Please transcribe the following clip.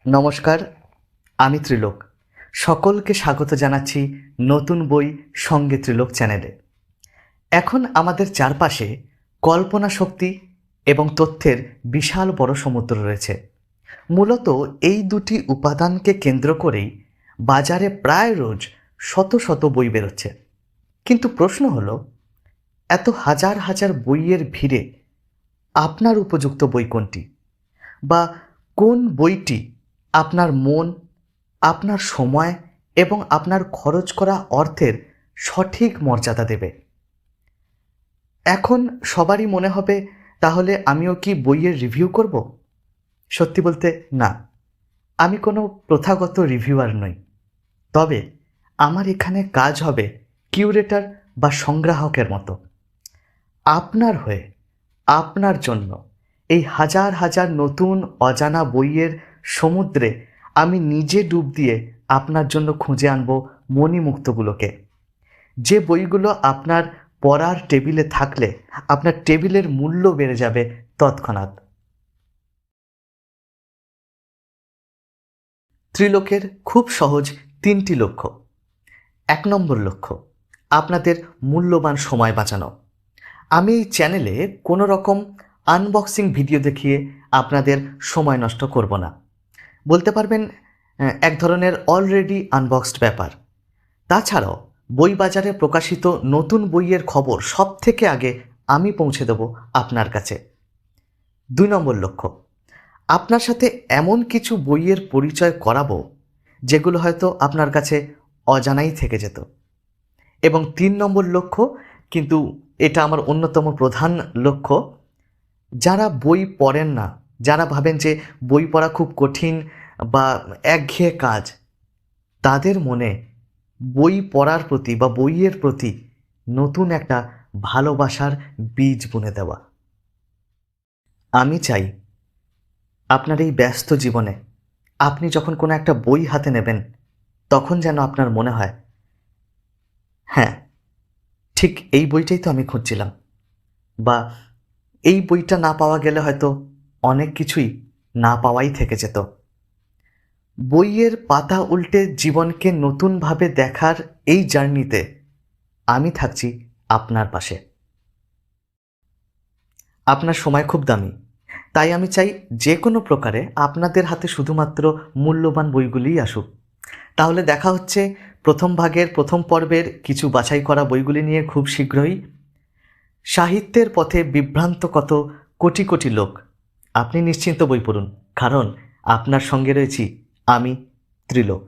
নমস্কার, আমি ত্রিলোক। সকলকে স্বাগত জানাচ্ছি নতুন বই সঙ্গে ত্রিলোক চ্যানেলে। এখন আমাদের চারপাশে কল্পনা শক্তি এবং তথ্যের বিশাল বড় সমুদ্র রয়েছে। মূলত এই দুটি উপাদানকে কেন্দ্র করেই বাজারে প্রায় রোজ শত শত বই বেরোচ্ছে। কিন্তু প্রশ্ন হলো, এত হাজার হাজার বইয়ের ভিড়ে আপনার উপযুক্ত বই কোনটি, বা কোন বইটি আপনার মন, আপনার সময় এবং আপনার খরচ করা অর্থের সঠিক মর্যাদা দেবে? এখন সবারই মনে হবে, তাহলে আমিও কি বইয়ের রিভিউ করব? সত্যি বলতে না, আমি কোনো প্রথাগত রিভিউয়ার নই। তবে আমার এখানে কাজ হবে কিউরেটর বা সংগ্রাহকের মতো। আপনার হয়ে, আপনার জন্য এই হাজার হাজার নতুন অজানা বইয়ের সমুদ্রে আমি নিজে ডুব দিয়ে আপনার জন্য খুঁজে আনব মণিমুক্তগুলোকে, যে বইগুলো আপনার পড়ার টেবিলে থাকলে আপনার টেবিলের মূল্য বেড়ে যাবে তৎক্ষণাৎ। ত্রিলোকের খুব সহজ 3টি লক্ষ্য। 1 নম্বর লক্ষ্য, আপনাদের মূল্যবান সময় বাঁচানো। আমি এই চ্যানেলে কোনো রকম আনবক্সিং ভিডিও দেখিয়ে আপনাদের সময় নষ্ট করব না। বলতে পারবেন এক ধরনের অলরেডি আনবক্সড ব্যাপার। তাছাড়াও বই বাজারে প্রকাশিত নতুন বইয়ের খবর সব থেকে আগে আমি পৌঁছে দেব আপনার কাছে। 2 নম্বর লক্ষ্য, আপনার সাথে এমন কিছু বইয়ের পরিচয় করাবো যেগুলো হয়তো আপনার কাছে অজানাই থেকে যেত। এবং 3 নম্বর লক্ষ্য, কিন্তু এটা আমার অন্যতম প্রধান লক্ষ্য, যারা বই পড়েন না, যারা ভাবেন যে বই পড়া খুব কঠিন বা একঘেয়ে কাজ, তাদের মনে বই পড়ার প্রতি বা বইয়ের প্রতি নতুন একটা ভালোবাসার বীজ বুনে দেওয়া। আমি চাই আপনার এই ব্যস্ত জীবনে আপনি যখন কোনো একটা বই হাতে নেবেন, তখন যেন আপনার মনে হয়, হ্যাঁ, ঠিক এই বইটাই তো আমি খুঁজছিলাম, বা এই বইটা না পাওয়া গেলে হয়তো অনেক কিছুই না পাওয়াই থেকে যেত। বইয়ের পাতা উল্টে জীবনকে নতুনভাবে দেখার এই জার্নিতে আমি থাকছি আপনার পাশে। আপনার সময় খুব দামি, তাই আমি চাই যে কোনো প্রকারে আপনাদের হাতে শুধুমাত্র মূল্যবান বইগুলিই আসুক। তাহলে দেখা হচ্ছে প্রথম ভাগের প্রথম পর্বের কিছু বাছাই করা বইগুলি নিয়ে খুব শীঘ্রই। সাহিত্যের পথে বিভ্রান্ত কত কোটি কোটি লোক, আপনি নিশ্চিন্ত বই পড়ুন, কারণ আপনার সঙ্গে রয়েছি আমি, ত্রিলোক।